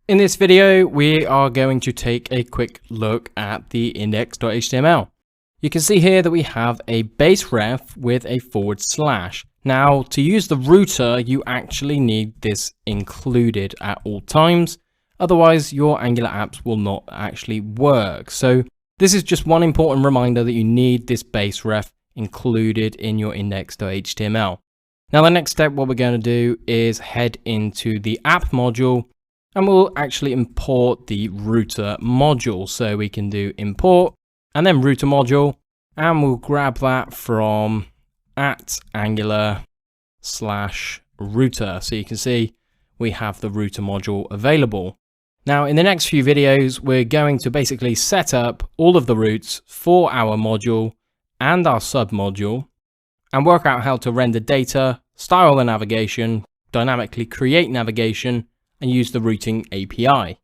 In this video, we are going to take a quick look at the index.html. You can see here that we have a base ref with a /. Now, to use the router, you actually need this included at all times. Otherwise, your Angular apps will not actually work. So this is just one important reminder that you need this base ref included in your index.html. Now, the next step, what we're going to do is head into the app module, and we'll actually import the router module. So we can do import and then router module, and we'll grab that from @Angular/router. So you can see we have the router module available. Now, in the next few videos, we're going to basically set up all of the routes for our module and our sub module and work out how to render data, style the navigation, dynamically create navigation, and use the routing API.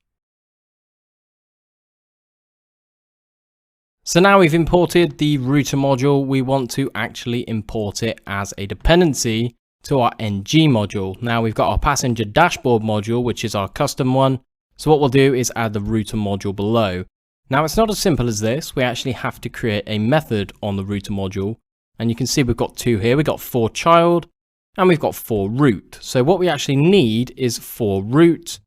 So now we've imported the router module, we want to actually import it as a dependency to our ng module. Now we've got our passenger dashboard module, which is our custom one. So what we'll do is add the router module below. Now it's not as simple as this. We actually have to create a method on the router module. And you can see we've got two here. We've got for_child and we've got for_root. So what we actually need is for_root.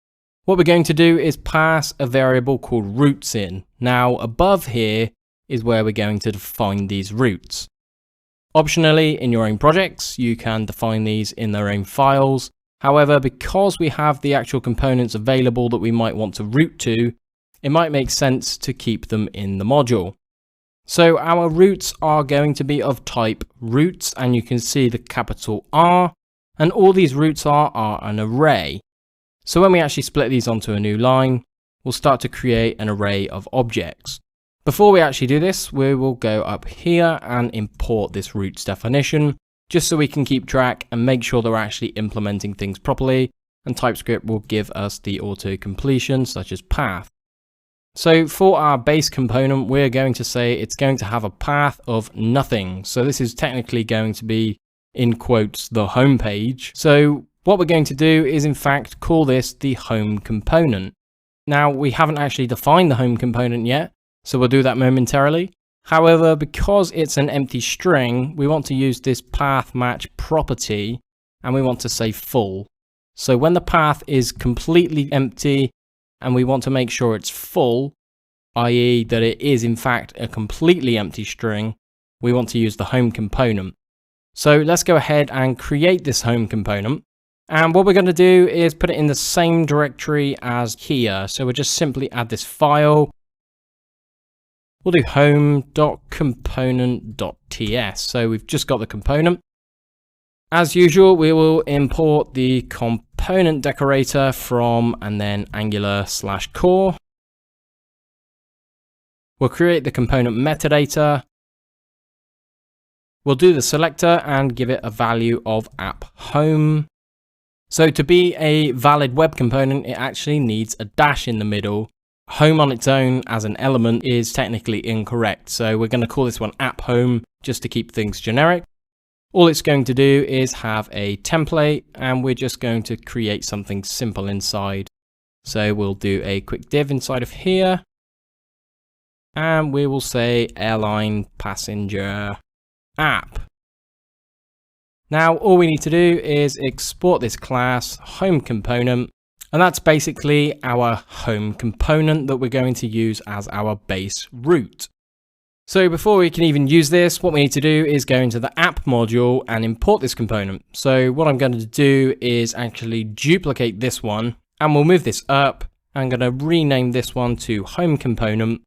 What we're going to do is pass a variable called routes in. Now above here is where we're going to define these routes. Optionally, in your own projects, you can define these in their own files. However, because we have the actual components available that we might want to route to, it might make sense to keep them in the module. So our routes are going to be of type routes, and you can see the capital R, and all these routes are an array. So when we actually split these onto a new line, we'll start to create an array of objects. Before we actually do this, we will go up here and import this routes definition, just so we can keep track and make sure that we're actually implementing things properly, and TypeScript will give us the auto completion such as path. So for our base component, we're going to say it's going to have a path of nothing. So this is technically going to be, in quotes, the home page. So what we're going to do is in fact call this the home component. Now we haven't actually defined the home component yet, so we'll do that momentarily. However, because it's an empty string, we want to use this path match property, and we want to say full. So when the path is completely empty, and we want to make sure it's full, i.e. that it is in fact a completely empty string, we want to use the home component. So let's go ahead and create this home component. And what we're going to do is put it in the same directory as here. So we'll just simply add this file. We'll do home.component.ts. So we've just got the component. As usual, we will import the component decorator from and then Angular/core. We'll create the component metadata. We'll do the selector and give it a value of app home. So to be a valid web component, it actually needs a dash in the middle. Home on its own as an element is technically incorrect. So we're going to call this one app home just to keep things generic. All it's going to do is have a template, and we're just going to create something simple inside. So we'll do a quick div inside of here, and we will say airline passenger app. Now all we need to do is export this class home component, and that's basically our home component that we're going to use as our base route. So before we can even use this, what we need to do is go into the app module and import this component. So what I'm going to do is actually duplicate this one, and we'll move this up. I'm going to rename this one to home component,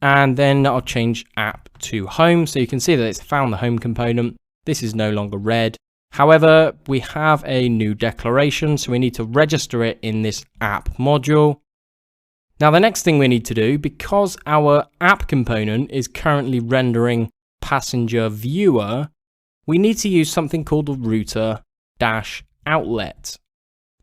and then I'll change app to home. So you can see that it's found the home component. This is no longer red. However, we have a new declaration, so we need to register it in this app module. Now the next thing we need to do, because our app component is currently rendering passenger viewer, we need to use something called the router-outlet.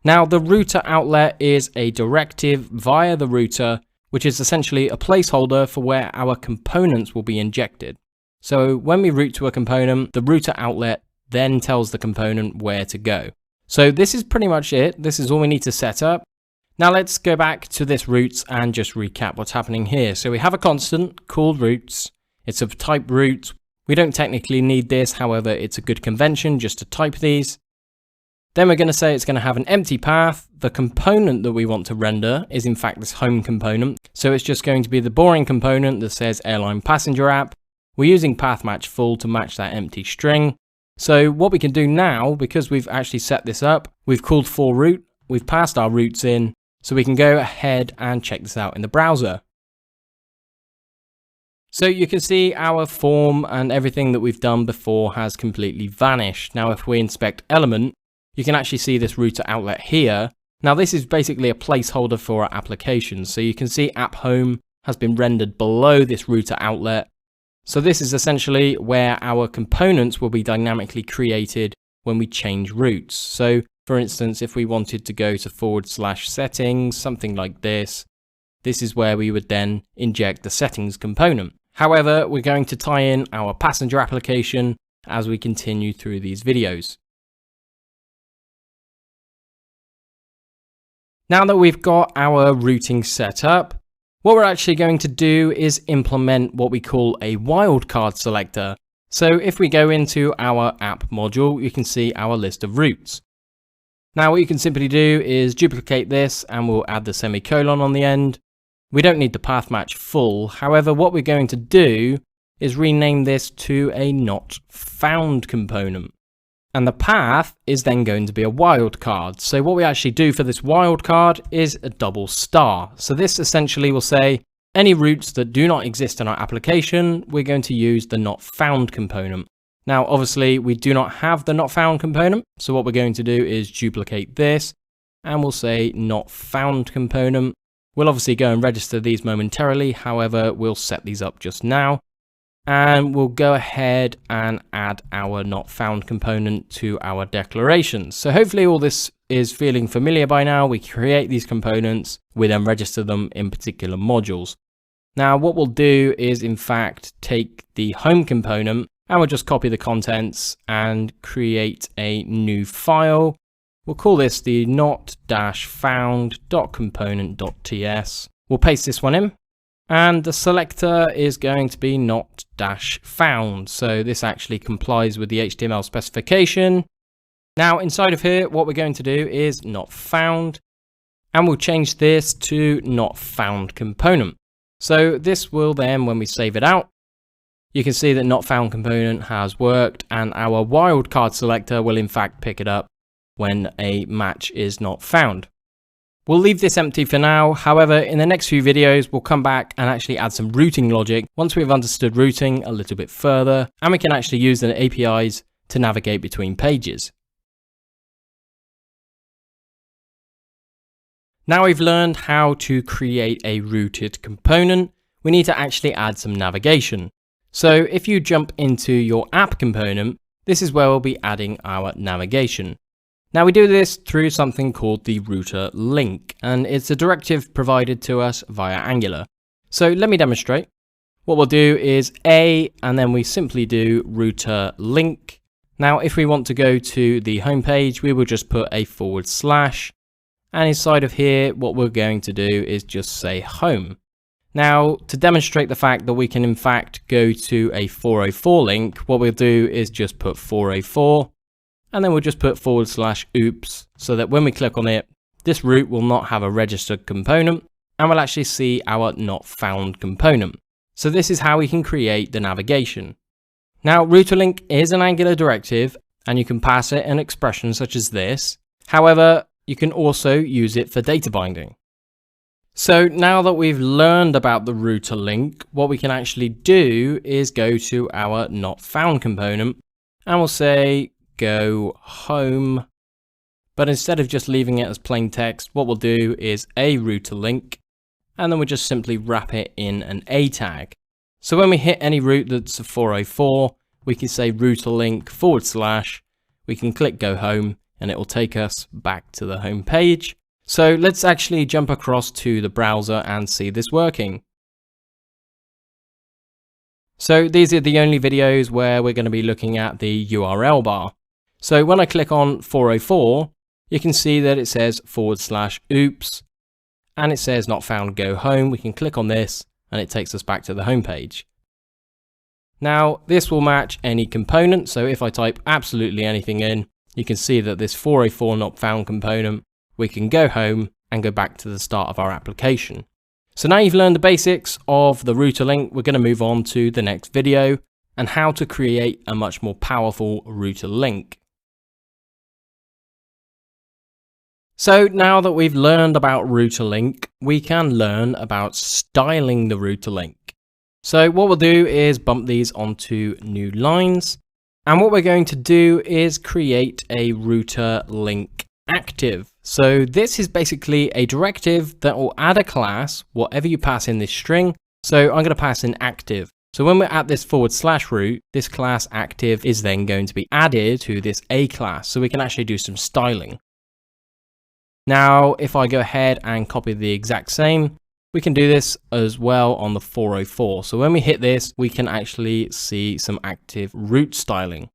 Now the router outlet is a directive via the router, which is essentially a placeholder for where our components will be injected. So when we route to a component, the router outlet then tells the component where to go. So this is pretty much it. This is all we need to set up. Now let's go back to this routes and just recap what's happening here. So we have a constant called routes. It's of type route. We don't technically need this, however, it's a good convention just to type these. Then we're going to say it's going to have an empty path. The component that we want to render is in fact this home component. So it's just going to be the boring component that says airline passenger app. We're using path match full to match that empty string. So what we can do now, because we've actually set this up, we've called for route, we've passed our routes in, so we can go ahead and check this out in the browser. So you can see our form and everything that we've done before has completely vanished. Now if we inspect element, you can actually see this router outlet here. Now this is basically a placeholder for our application. So you can see app home has been rendered below this router outlet. So this is essentially where our components will be dynamically created when we change routes. So for instance, if we wanted to go to /settings, something like this, this is where we would then inject the settings component. However, we're going to tie in our passenger application as we continue through these videos. Now that we've got our routing set up, what we're actually going to do is implement what we call a wildcard selector. So if we go into our app module, you can see our list of routes. Now what you can simply do is duplicate this and we'll add the semicolon on the end. We don't need the path match full. However, what we're going to do is rename this to a not found component. And the path is then going to be a wildcard. So what we actually do for this wildcard is a double star. So this essentially will say any routes that do not exist in our application, we're going to use the not found component. Now, obviously we do not have the not found component. So what we're going to do is duplicate this and we'll say not found component. We'll obviously go and register these momentarily. However, we'll set these up just now. And we'll go ahead and add our not found component to our declarations. So hopefully all this is feeling familiar by now. We create these components, we then register them in particular modules. Now what we'll do is in fact take the home component and we'll just copy the contents and create a new file. We'll call this the not-found.component.ts. We'll paste this one in. And the selector is going to be not-found. So this actually complies with the HTML specification. Now inside of here, what we're going to do is not found, and we'll change this to not found component. So this will then, when we save it out, you can see that not found component has worked, and our wildcard selector will in fact pick it up when a match is not found. We'll leave this empty for now. However, in the next few videos, we'll come back and actually add some routing logic once we've understood routing a little bit further, and we can actually use the APIs to navigate between pages. Now we've learned how to create a routed component, we need to actually add some navigation. So if you jump into your app component, this is where we'll be adding our navigation. Now we do this through something called the router link, and it's a directive provided to us via Angular. So let me demonstrate. What we'll do is and then we simply do router link. Now if we want to go to the home page, we will just put a /, and inside of here what we're going to do is just say home. Now to demonstrate the fact that we can in fact go to a 404 link, what we'll do is just put 404. And then we'll just put /oops so that when we click on it, this route will not have a registered component and we'll actually see our not found component. So this is how we can create the navigation. Now router link is an Angular directive and you can pass it an expression such as this. However, you can also use it for data binding. So now that we've learned about the router link, what we can actually do is go to our not found component and we'll say go home, but instead of just leaving it as plain text, what we'll do is a router link, and then we'll just simply wrap it in an A tag. So when we hit any route that's a 404, we can say router link /, we can click go home, and it will take us back to the home page. So let's actually jump across to the browser and see this working. So these are the only videos where we're going to be looking at the URL bar. So when I click on 404, you can see that it says /oops, and it says not found, go home. We can click on this and it takes us back to the home page. Now this will match any component, so if I type absolutely anything in, you can see that this 404 not found component, we can go home and go back to the start of our application. So now you've learned the basics of the router link, we're going to move on to the next video and how to create a much more powerful router link. So now that we've learned about router link, we can learn about styling the router link. So what we'll do is bump these onto new lines. And what we're going to do is create a router link active. So this is basically a directive that will add a class, whatever you pass in this string. So I'm going to pass in active. So when we're at this / root, this class active is then going to be added to this A class. So we can actually do some styling. Now, if I go ahead and copy the exact same, we can do this as well on the 404. So when we hit this, we can actually see some active root styling.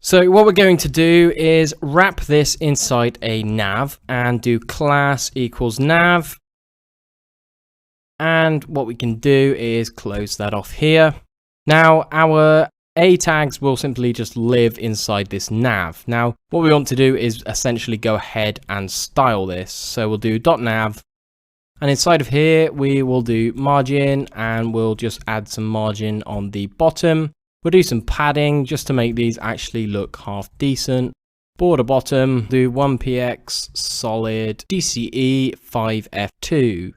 So what we're going to do is wrap this inside a nav and do class equals nav. And what we can do is close that off here. Now our A tags will simply just live inside this nav. Now what we want to do is essentially go ahead and style this. So we'll do .nav. And inside of here, we will do margin and we'll just add some margin on the bottom. We'll do some padding just to make these actually look half decent. Border bottom, do 1px solid DCE 5f2.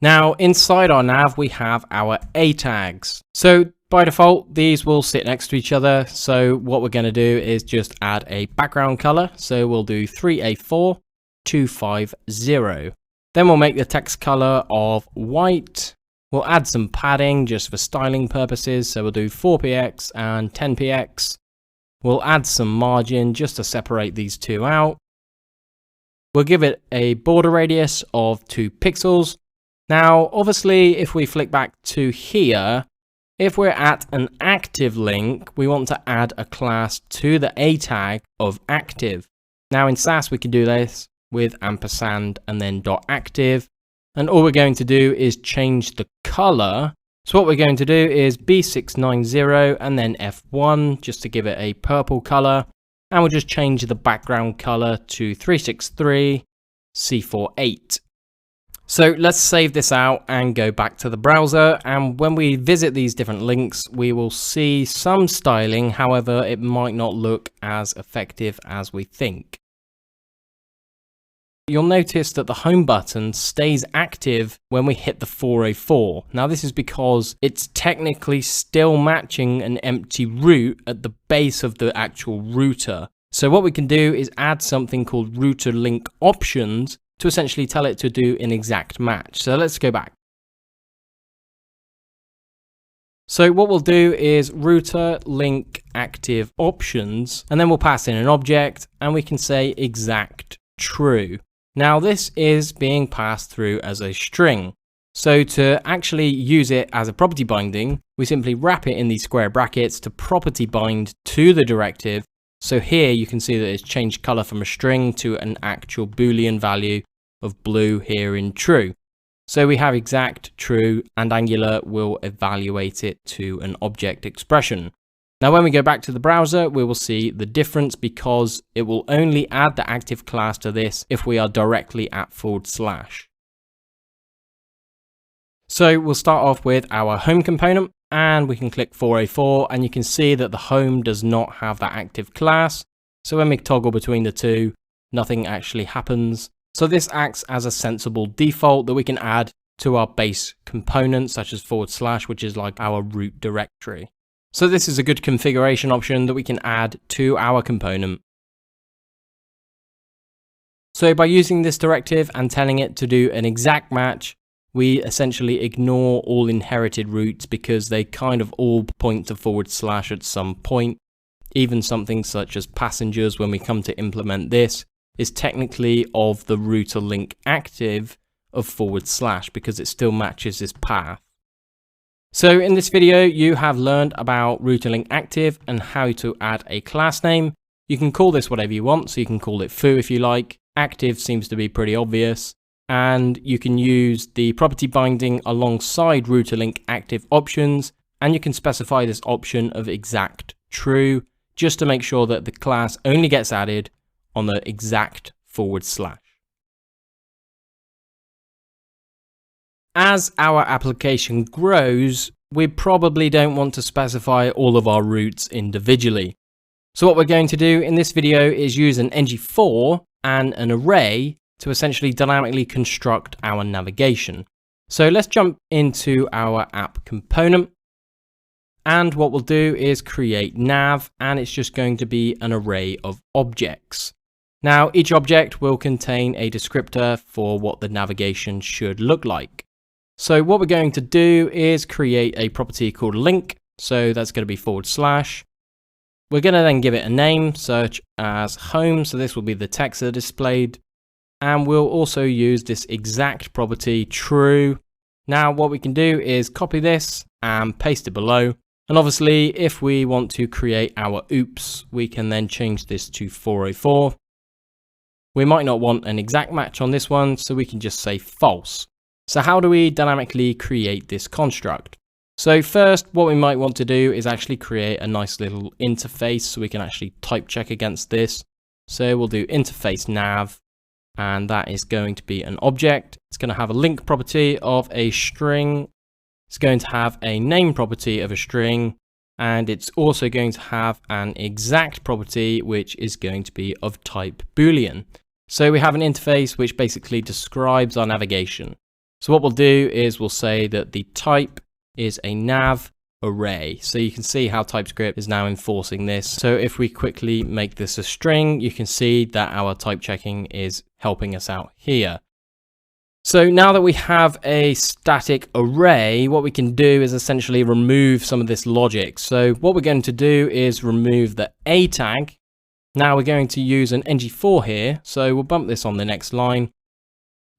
Now inside our nav, we have our A tags. So by default, these will sit next to each other. So what we're going to do is just add a background color. So we'll do 3A4 250. Then we'll make the text color of white. We'll add some padding just for styling purposes. So we'll do 4px and 10px. We'll add some margin just to separate these two out. We'll give it a border radius of 2 pixels. Now, obviously, if we flick back to here, if we're at an active link, we want to add a class to the A tag of active. Now in SAS, we can do this with ampersand and then .active. And all we're going to do is change the color. So what we're going to do is B690 and then F1 just to give it a purple color. And we'll just change the background color to 363 C48. So let's save this out and go back to the browser. And when we visit these different links, we will see some styling. However, it might not look as effective as we think. You'll notice that the home button stays active when we hit the 404. Now this is because it's technically still matching an empty root at the base of the actual router. So what we can do is add something called router link options to essentially tell it to do an exact match. So let's go back. So what we'll do is router link active options, and then we'll pass in an object and we can say exact true. Now this is being passed through as a string. So to actually use it as a property binding, we simply wrap it in these square brackets to property bind to the directive. So here you can see that it's changed color from a string to an actual Boolean value of blue here in true. So we have exact, true, and Angular will evaluate it to an object expression. Now when we go back to the browser, we will see the difference because it will only add the active class to this if we are directly at /. So we'll start off with our home component and we can click 404 and you can see that the home does not have that active class. So when we toggle between the two, nothing actually happens. So this acts as a sensible default that we can add to our base component such as /, which is like our root directory. So this is a good configuration option that we can add to our component. So by using this directive and telling it to do an exact match, we essentially ignore all inherited roots because they kind of all point to / at some point. Even something such as passengers, when we come to implement this, is technically of the router link active of / because it still matches this path. So in this video, you have learned about router link active and how to add a class name. You can call this whatever you want, so you can call it foo if you like. Active seems to be pretty obvious. and you can use the property binding alongside router link active options, and you can specify this option of exact true just to make sure that the class only gets added on the exact /. As our application grows, we probably don't want to specify all of our routes individually. So what we're going to do in this video is use an ng4 and an array to essentially dynamically construct our navigation. So let's jump into our app component. And what we'll do is create nav, and it's just going to be an array of objects. Now, each object will contain a descriptor for what the navigation should look like. So what we're going to do is create a property called link. So that's going to be /. We're going to then give it a name, such as home. So this will be the text that is displayed. And we'll also use this exact property true. Now what we can do is copy this and paste it below. And obviously if we want to create our oops, we can then change this to 404. We might not want an exact match on this one, so we can just say false. So how do we dynamically create this construct? So first, what we might want to do is actually create a nice little interface so we can actually type check against this. So we'll do interface nav, and that is going to be an object. It's going to have a link property of a string. It's going to have a name property of a string, and it's also going to have an exact property, which is going to be of type Boolean. So we have an interface which basically describes our navigation. So what we'll do is we'll say that the type is a nav array. So you can see how TypeScript is now enforcing this. So if we quickly make this a string, you can see that our type checking is helping us out here. So now that we have a static array, what we can do is essentially remove some of this logic. So what we're going to do is remove the a tag. Now we're going to use an ng4 here. So we'll bump this on the next line.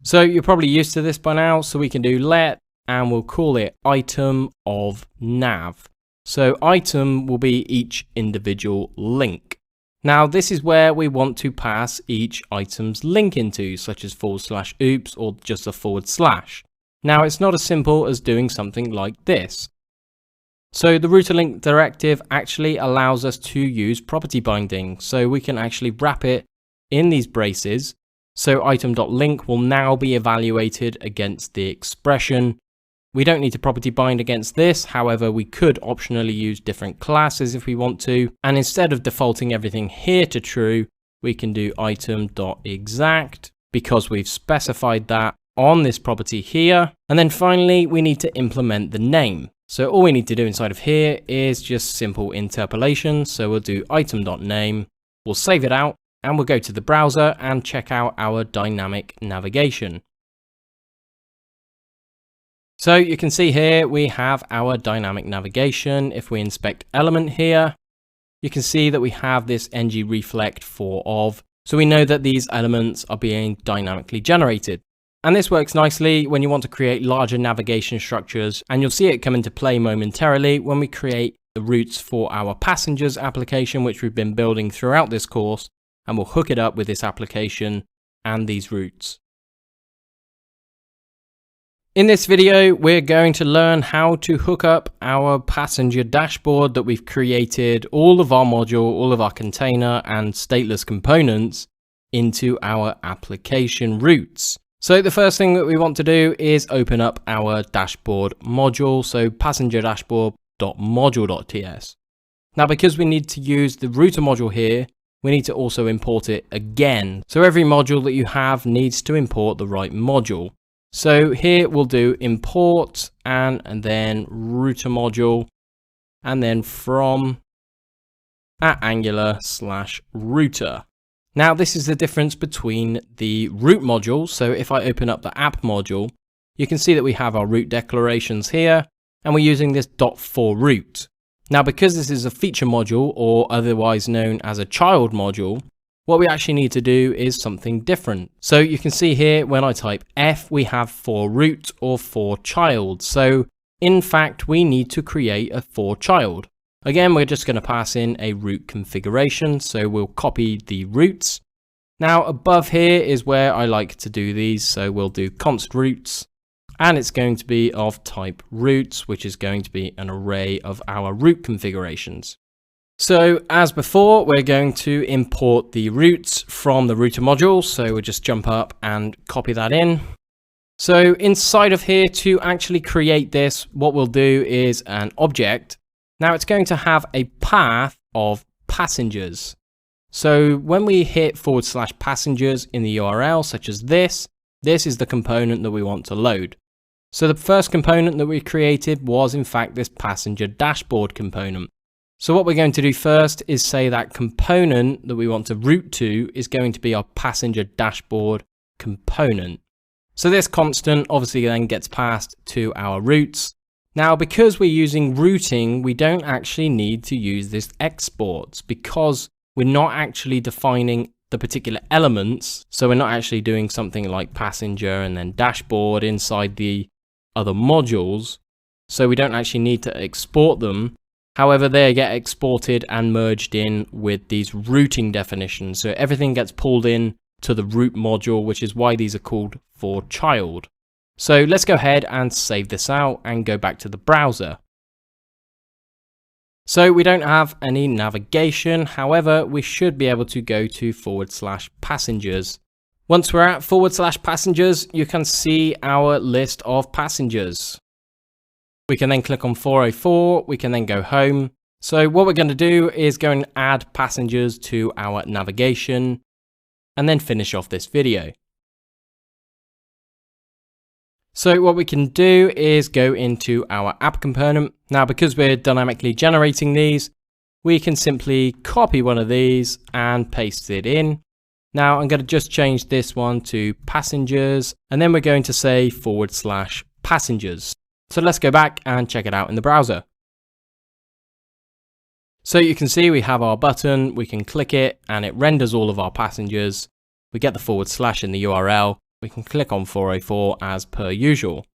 So you're probably used to this by now. So we can do let, and we'll call it item of nav. So item will be each individual link. Now this is where we want to pass each item's link into, such as /oops or just a /. Now it's not as simple as doing something like this. So the router link directive actually allows us to use property binding. So we can actually wrap it in these braces. So item.link will now be evaluated against the expression. We don't need to property bind against this. However, we could optionally use different classes if we want to. And instead of defaulting everything here to true, we can do item.exact because we've specified that on this property here. And then finally, we need to implement the name. So all we need to do inside of here is just simple interpolation. So we'll do item.name, we'll save it out, and we'll go to the browser and check out our dynamic navigation. So you can see here we have our dynamic navigation. If we inspect element here, you can see that we have this ng-reflect for of. So we know that these elements are being dynamically generated. And this works nicely when you want to create larger navigation structures, and you'll see it come into play momentarily when we create the routes for our passengers application, which we've been building throughout this course, and we'll hook it up with this application and these routes. In this video, we're going to learn how to hook up our passenger dashboard that we've created, all of our module, all of our container and stateless components into our application routes. So the first thing that we want to do is open up our dashboard module. So passenger dashboard.module.ts. Now, because we need to use the router module here, we need to also import it again. So every module that you have needs to import the right module. So here we'll do import and then router module, and then from @Angular/router. Now this is the difference between the root module. So if I open up the app module, you can see that we have our root declarations here, and we're using this .4root. Now, because this is a feature module, or otherwise known as a child module, what we actually need to do is something different. So you can see here when I type F, we have /root or /child. So in fact, we need to create a /child. Again, we're just going to pass in a root configuration. So we'll copy the roots, Now above here is where I like to do these, so we'll do const roots, and it's going to be of type roots, which is going to be an array of our root configurations. So as before, we're going to import the roots from the router module. So we'll just jump up and copy that in. So inside of here, to actually create this, what we'll do is an object. Now it's going to have a path of passengers. So when we hit /passengers in the URL, such as this is the component that we want to load. So the first component that we created was in fact this passenger dashboard component. So what we're going to do first is say that component that we want to route to is going to be our passenger dashboard component. So this constant obviously then gets passed to our routes. Now, because we're using routing, we don't actually need to use this exports because we're not actually defining the particular elements. So we're not actually doing something like passenger and then dashboard inside the other modules. So we don't actually need to export them. However, they get exported and merged in with these routing definitions. So everything gets pulled in to the root module, which is why these are called for child. So let's go ahead and save this out and go back to the browser. So we don't have any navigation. However, we should be able to go to /passengers. Once we're at /passengers, you can see our list of passengers. We can then click on 404, we can then go home. So what we're going to do is go and add passengers to our navigation and then finish off this video. So what we can do is go into our app component. Now, because we're dynamically generating these, we can simply copy one of these and paste it in. Now I'm going to just change this one to passengers, and then we're going to say /passengers. So let's go back and check it out in the browser. So you can see we have our button, we can click it and it renders all of our passengers. We get the / in the URL. We can click on 404 as per usual.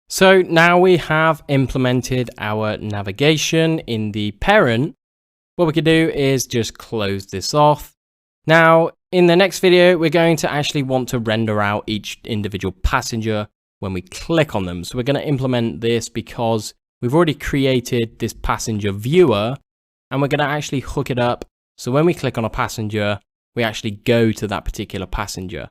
So now we have implemented our navigation in the parent. What we can do is just close this off. Now, in the next video, we're going to actually want to render out each individual passenger when we click on them. So we're going to implement this because we've already created this passenger viewer and we're going to actually hook it up. So when we click on a passenger, we actually go to that particular passenger.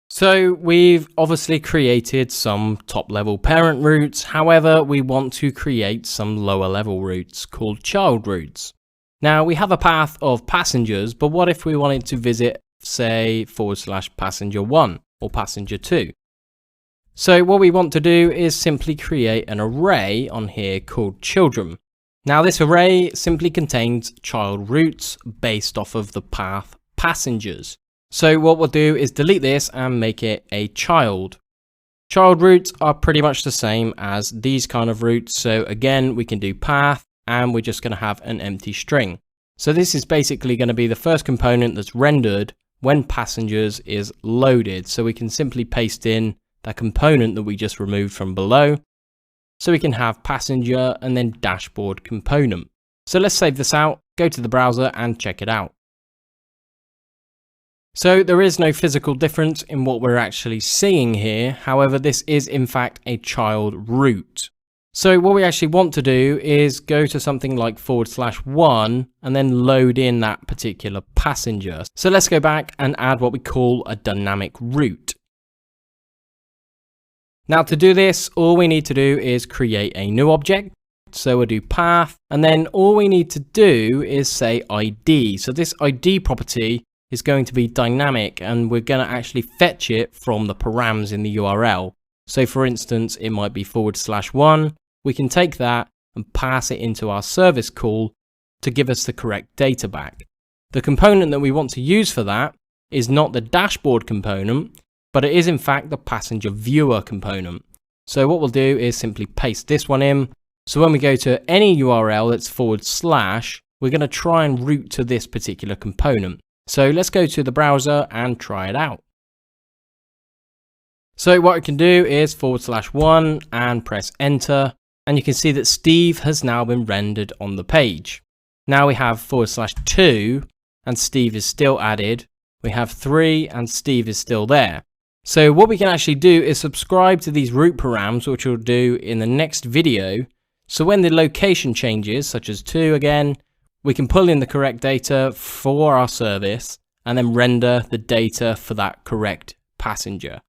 So we've obviously created some top level parent routes. However, we want to create some lower level routes called child routes. Now we have a path of passengers, but what if we wanted to visit, say, /passenger 1 or passenger 2? So what we want to do is simply create an array on here called children. Now this array simply contains child routes based off of the path passengers. So what we'll do is delete this and make it a child. Child routes are pretty much the same as these kind of routes. So again, we can do path and we're just going to have an empty string. So this is basically going to be the first component that's rendered when passengers is loaded. So we can simply paste in that component that we just removed from below. So we can have passenger and then dashboard component. So let's save this out, go to the browser and check it out. So there is no physical difference in what we're actually seeing here. However, this is in fact a child route. So what we actually want to do is go to something like /1 and then load in that particular passenger. So let's go back and add what we call a dynamic route. Now to do this, all we need to do is create a new object. So we'll do path, and then all we need to do is say ID. So this ID property is going to be dynamic and we're going to actually fetch it from the params in the URL. So for instance, it might be /1. We can take that and pass it into our service call to give us the correct data back. The component that we want to use for that is not the dashboard component, but it is in fact the passenger viewer component. So what we'll do is simply paste this one in. So when we go to any URL that's /, we're going to try and route to this particular component. So let's go to the browser and try it out. So what we can do is /1 and press enter. and you can see that Steve has now been rendered on the page. Now we have /2 and Steve is still added. We have 3 and Steve is still there. So what we can actually do is subscribe to these root params, which we'll do in the next video. So when the location changes, such as 2 again, we can pull in the correct data for our service and then render the data for that correct passenger.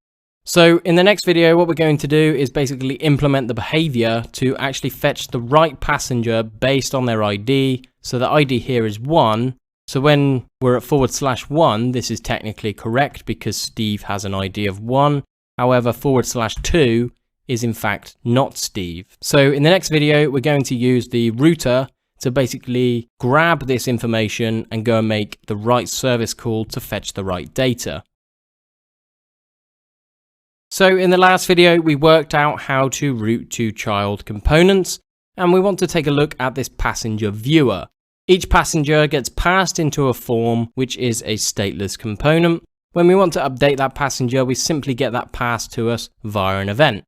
So in the next video, what we're going to do is basically implement the behavior to actually fetch the right passenger based on their ID. So the ID here is 1. So when we're at /1, this is technically correct because Steve has an ID of 1. However, /2 is in fact not Steve. So in the next video, we're going to use the router to basically grab this information and go and make the right service call to fetch the right data. So in the last video, we worked out how to route to child components, and we want to take a look at this passenger viewer. Each passenger gets passed into a form, which is a stateless component. When we want to update that passenger, we simply get that passed to us via an event.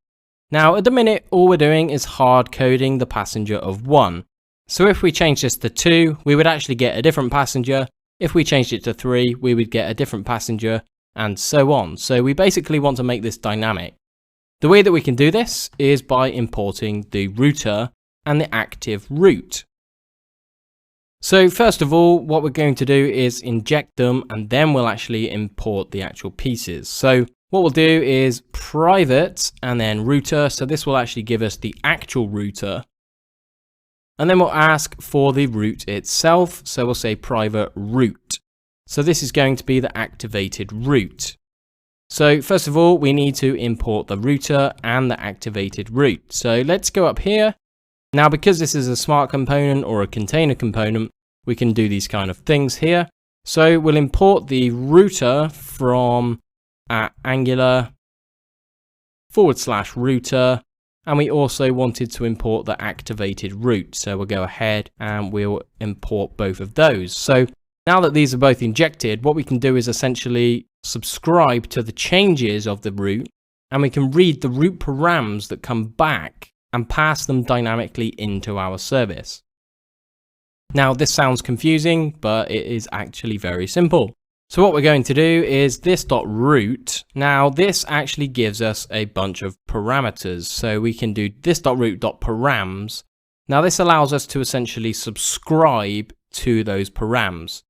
Now, at the minute, all we're doing is hard coding the passenger of 1. So if we change this to 2, we would actually get a different passenger. If we changed it to 3, we would get a different passenger, and so on. So we basically want to make this dynamic. The way that we can do this is by importing the router and the active route. So first of all, what we're going to do is inject them, and then we'll actually import the actual pieces. So what we'll do is private and then router. So this will actually give us the actual router. And then we'll ask for the route itself. So we'll say private route. So this is going to be the activated route. So first of all, we need to import the router and the activated route. So let's go up here. Now, because this is a smart component or a container component, we can do these kind of things here. So we'll import the router from Angular /router. And we also wanted to import the activated route. So we'll go ahead and we'll import both of those. So now that these are both injected, what we can do is essentially subscribe to the changes of the route, and we can read the route params that come back and pass them dynamically into our service. Now, this sounds confusing, but it is actually very simple. So what we're going to do is this.route. Now, this actually gives us a bunch of parameters. So we can do this.route.params. Now, this allows us to essentially subscribe to those params.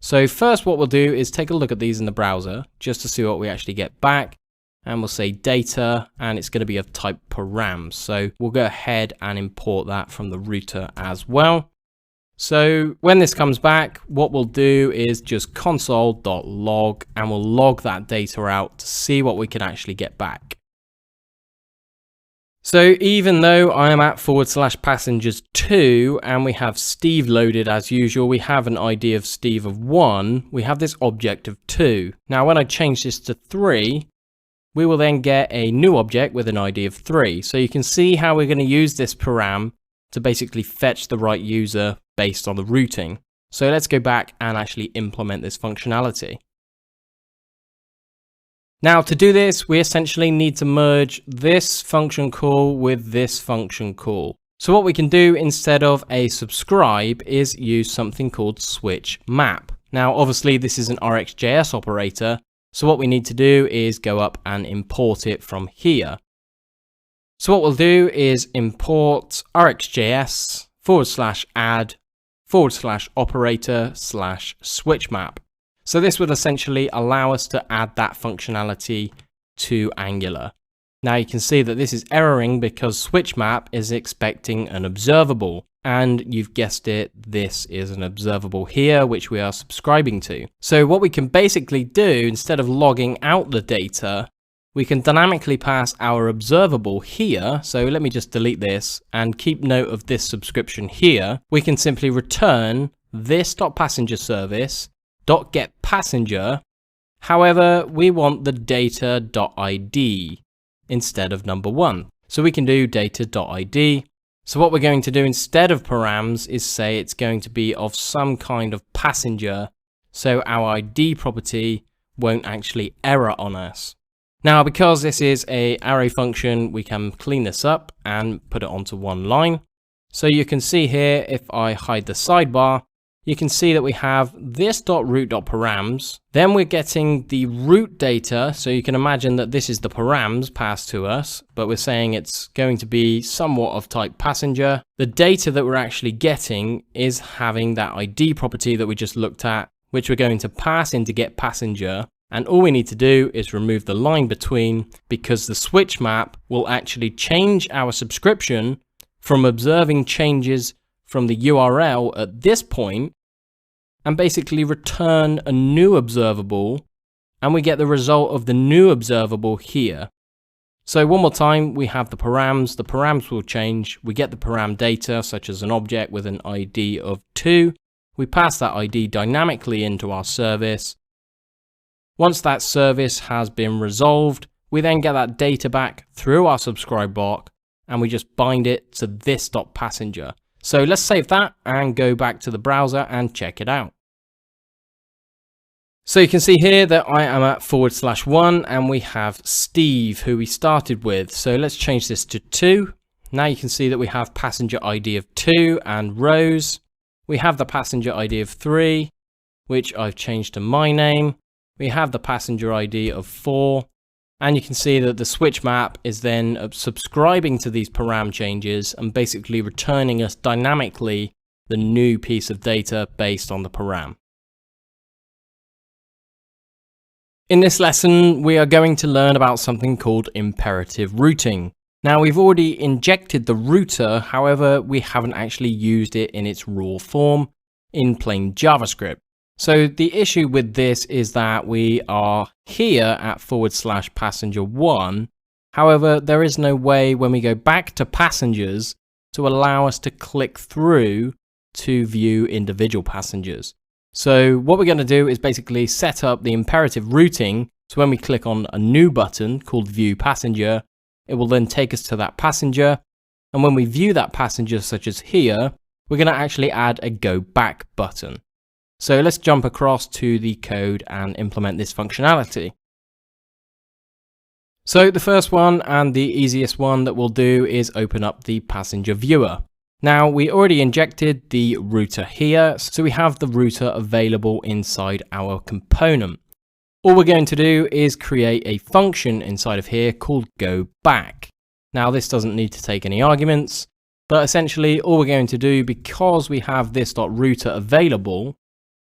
So first, what we'll do is take a look at these in the browser just to see what we actually get back. And we'll say data, and it's going to be of type params. So we'll go ahead and import that from the router as well. So when this comes back, what we'll do is just console.log, and we'll log that data out to see what we can actually get back. So even though I am at /passengers2 and we have Steve loaded as usual, we have an ID of Steve of 1, we have this object of 2. Now when I change this to 3, we will then get a new object with an ID of 3. So you can see how we're going to use this param to basically fetch the right user based on the routing. So let's go back and actually implement this functionality. Now to do this, we essentially need to merge this function call with this function call. So what we can do instead of a subscribe is use something called switch map. Now obviously this is an RxJS operator. So what we need to do is go up and import it from here. So what we'll do is import RxJS /add /operator /switch map. So this would essentially allow us to add that functionality to Angular. Now you can see that this is erroring because switch map is expecting an observable. And you've guessed it, this is an observable here, which we are subscribing to. So what we can basically do, instead of logging out the data, we can dynamically pass our observable here. So let me just delete this and keep note of this subscription here. We can simply return this.passenger service .getPassenger. However, we want the data.id instead of number 1. So we can do data.id. So what we're going to do instead of params is say it's going to be of some kind of passenger, so our ID property won't actually error on us. Now, because this is a array function, we can clean this up and put it onto one line. So you can see here, if I hide the sidebar, you can see that we have this.root.params. Then we're getting the root data. So you can imagine that this is the params passed to us, but we're saying it's going to be somewhat of type passenger. The data that we're actually getting is having that ID property that we just looked at, which we're going to pass into get passenger. And all we need to do is remove the line between, because the switch map will actually change our subscription from observing changes from the URL at this point and basically return a new observable, and we get the result of the new observable here. So one more time, we have the params will change, we get the param data such as an object with an ID of 2, we pass that ID dynamically into our service. Once that service has been resolved, we then get that data back through our subscribe block and we just bind it to this.passenger. So let's save that and go back to the browser and check it out. So you can see here that I am at /1 and we have Steve, who we started with. So let's change this to 2. Now you can see that we have passenger ID of 2 and Rose. We have the passenger ID of 3, which I've changed to my name. We have the passenger ID of 4. And you can see that the switch map is then subscribing to these param changes and basically returning us dynamically the new piece of data based on the param. In this lesson, we are going to learn about something called imperative routing. Now, we've already injected the router, however, we haven't actually used it in its raw form in plain JavaScript. So the issue with this is that we are here at /passenger1. However, there is no way when we go back to passengers to allow us to click through to view individual passengers. So what we're going to do is basically set up the imperative routing. So when we click on a new button called view passenger, it will then take us to that passenger. And when we view that passenger, such as here, we're going to actually add a go back button. So let's jump across to the code and implement this functionality. So the first one and the easiest one that we'll do is open up the passenger viewer. Now we already injected the router here, so we have the router available inside our component. All we're going to do is create a function inside of here called go back. Now this doesn't need to take any arguments, but essentially all we're going to do, because we have this.router available,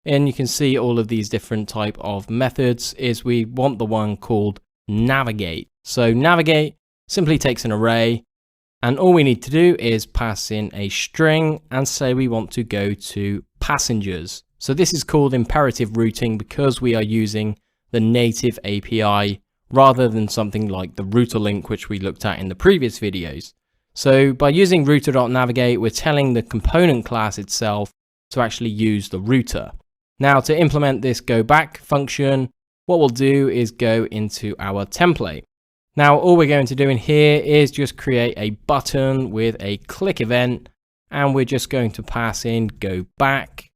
and you can see all of these different type of methods, is we want the one called navigate. So navigate simply takes an array, and all we need to do is pass in a string and say we want to go to passengers. So this is called imperative routing because we are using the native API rather than something like the router link, which we looked at in the previous videos. So by using router.navigate, we're telling the component class itself to actually use the router. Now to implement this go back function, what we'll do is go into our template. Now all we're going to do in here is just create a button with a click event, and we're just going to pass in go back,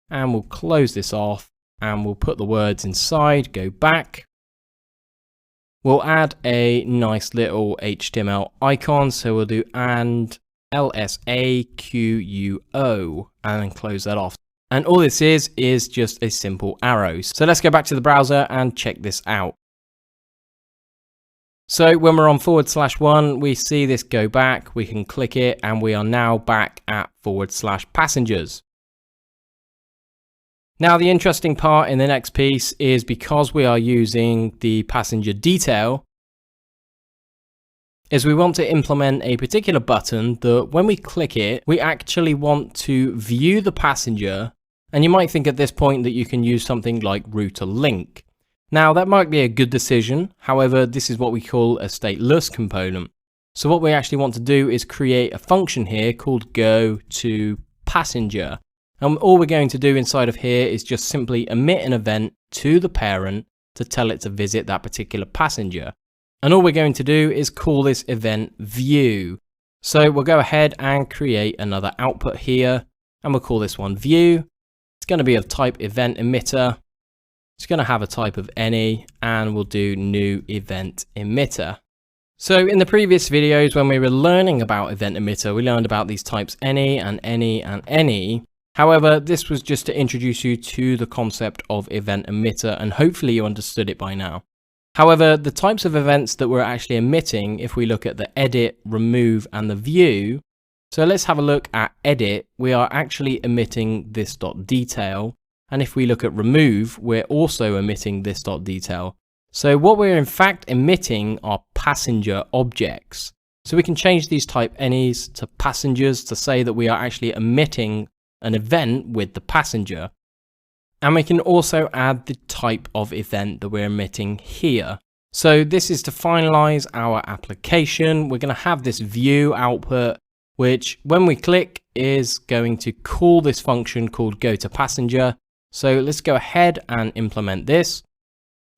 and we'll close this off and we'll put the words inside go back. We'll add a nice little HTML icon, so we'll do and LSAQUO and then close that off. And all this is just a simple arrow. So let's go back to the browser and check this out. So when we're on /1, we see this go back, we can click it, and we are now back at /passengers. Now the interesting part in the next piece is because we are using the passenger detail, is we want to implement a particular button that when we click it, we actually want to view the passenger. And you might think at this point that you can use something like router link. Now that might be a good decision. However, this is what we call a stateless component. So what we actually want to do is create a function here called go to passenger. And all we're going to do inside of here is just simply emit an event to the parent to tell it to visit that particular passenger. And all we're going to do is call this event view. So we'll go ahead and create another output here, and we'll call this one view. It's going to be of type event emitter. It's going to have a type of any, and we'll do new event emitter. So in the previous videos, when we were learning about event emitter, we learned about these types any and any and any. However, this was just to introduce you to the concept of event emitter, and hopefully you understood it by now. However, the types of events that we're actually emitting, if we look at the edit, remove, and the view. So let's have a look at edit. We are actually emitting this .detail. And if we look at remove, we're also emitting this .detail. So what we're in fact emitting are passenger objects. So we can change these type any's to passengers to say that we are actually emitting an event with the passenger. And we can also add the type of event that we're emitting here. So this is to finalize our application. We're going to have this view output, which when we click is going to call this function called goToPassenger. So let's go ahead and implement this.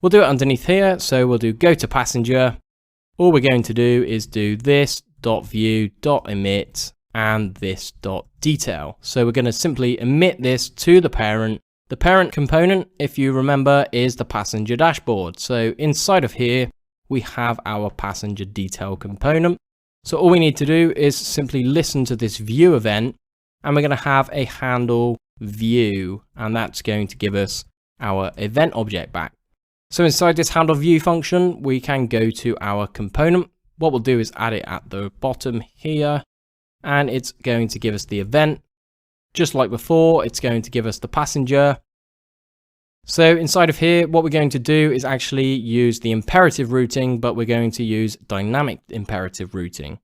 We'll do it underneath here. So we'll do goToPassenger. All we're going to do is do this .view.emit and this .detail. So we're going to simply emit this to the parent. The parent component, if you remember, is the passenger dashboard. So inside of here, we have our passenger detail component. So all we need to do is simply listen to this view event, and we're going to have a handle view, and that's going to give us our event object back. So inside this handle view function, we can go to our component. What we'll do is add it at the bottom here, and it's going to give us the event. Just like before, it's going to give us the passenger. So inside of here, what we're going to do is actually use the imperative routing, but we're going to use dynamic imperative routing.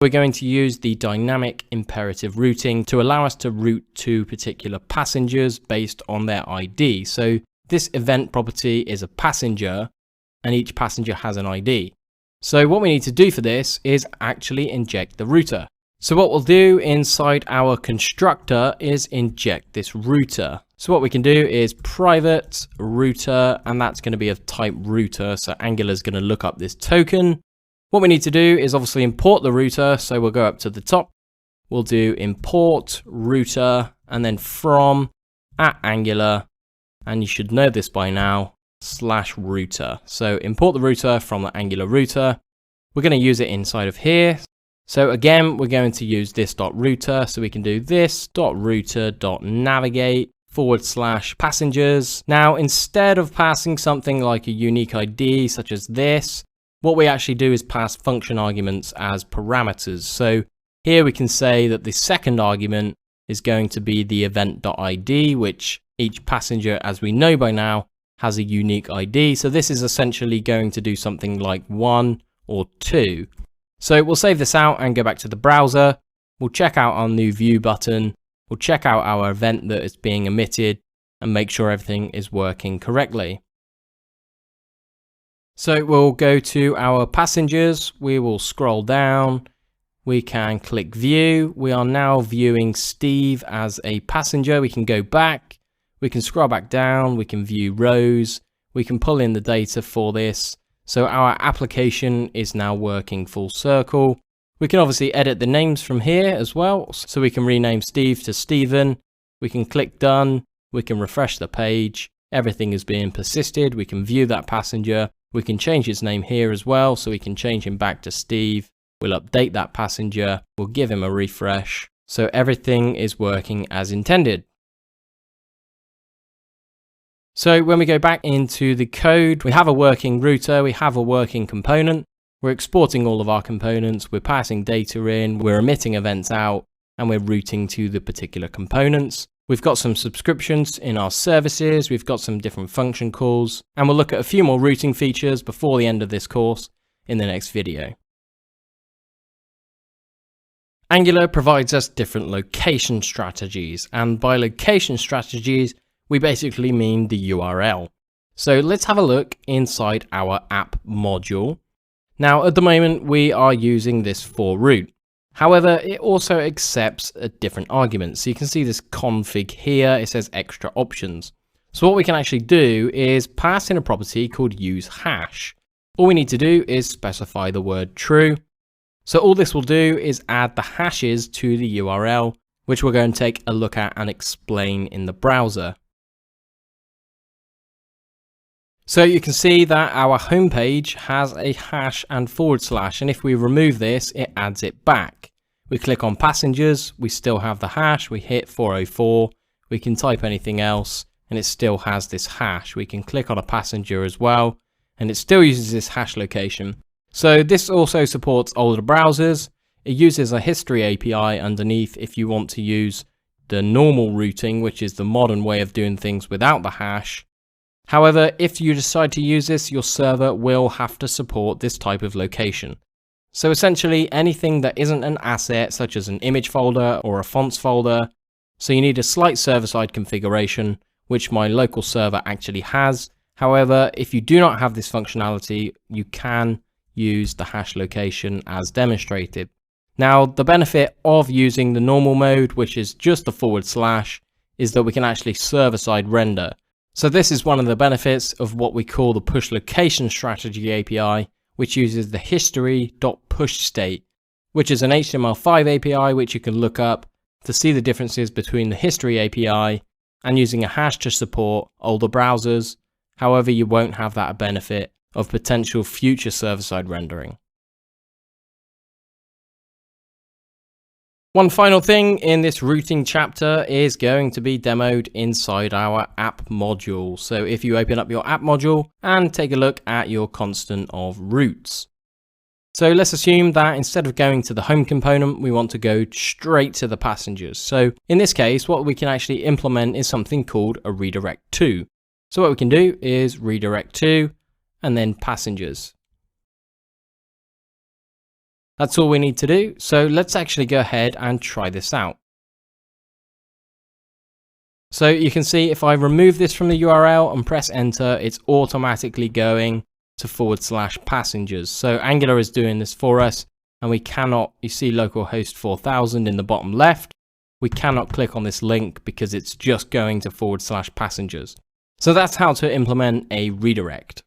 We're going to use the dynamic imperative routing to allow us to route to particular passengers based on their ID. So this event property is a passenger, and each passenger has an ID. So what we need to do for this is actually inject the router. So what we'll do inside our constructor is inject this router. So what we can do is private router, and that's going to be of type router. So Angular is going to look up this token. What we need to do is obviously import the router. So we'll go up to the top. We'll do import router, and then from @Angular, and you should know this by now, /router. So import the router from the Angular router. We're going to use it inside of here. So again, we're going to use this .router. So we can do this .router.navigate / passengers. Now, instead of passing something like a unique ID such as this, what we actually do is pass function arguments as parameters. So here we can say that the second argument is going to be the event.id, which each passenger, as we know by now, has a unique ID. So this is essentially going to do something like 1 or 2. So we'll save this out and go back to the browser. We'll check out our new view button. We'll check out our event that is being emitted and make sure everything is working correctly. So we'll go to our passengers. We will scroll down. We can click view. We are now viewing Steve as a passenger. We can go back. We can scroll back down. We can view rows. We can pull in the data for this. So our application is now working full circle. We can obviously edit the names from here as well. So we can rename Steve to Steven. We can click done. We can refresh the page. Everything is being persisted. We can view that passenger. We can change his name here as well. So we can change him back to Steve. We'll update that passenger. We'll give him a refresh. So everything is working as intended. So when we go back into the code, we have a working router, we have a working component. We're exporting all of our components, we're passing data in, we're emitting events out, and we're routing to the particular components. We've got some subscriptions in our services, we've got some different function calls, and we'll look at a few more routing features before the end of this course in the next video. Angular provides us different location strategies, and by location strategies, we basically mean the URL. So let's have a look inside our app module. Now, at the moment, we are using this for root. However, it also accepts a different argument. So you can see this config here, it says extra options. So what we can actually do is pass in a property called use hash. All we need to do is specify the word true. So all this will do is add the hashes to the URL, which we're going to take a look at and explain in the browser. So you can see that our homepage has a hash and forward slash, and if we remove this, it adds it back. We click on passengers, we still have the hash, we hit 404, we can type anything else, and it still has this hash. We can click on a passenger as well, and it still uses this hash location. So this also supports older browsers. It uses a history API underneath if you want to use the normal routing, which is the modern way of doing things without the hash. However, if you decide to use this, your server will have to support this type of location. So essentially anything that isn't an asset, such as an image folder or a fonts folder. So you need a slight server-side configuration, which my local server actually has. However, if you do not have this functionality, you can use the hash location as demonstrated. Now, the benefit of using the normal mode, which is just the forward slash, is that we can actually server-side render. So this is one of the benefits of what we call the push location strategy API, which uses the history.pushState, which is an HTML5 API which you can look up to see the differences between the history API and using a hash to support older browsers. However, you won't have that benefit of potential future server-side rendering. One final thing in this routing chapter is going to be demoed inside our app module. So if you open up your app module and take a look at your constant of routes. So let's assume that instead of going to the home component, we want to go straight to the passengers. So in this case, what we can actually implement is something called a redirect to. So what we can do is redirect to and then passengers. That's all we need to do. So let's actually go ahead and try this out. So you can see if I remove this from the URL and press enter, it's automatically going to / passengers. So Angular is doing this for us, and we cannot, you see localhost 4000 in the bottom left. We cannot click on this link because it's just going to / passengers. So that's how to implement a redirect.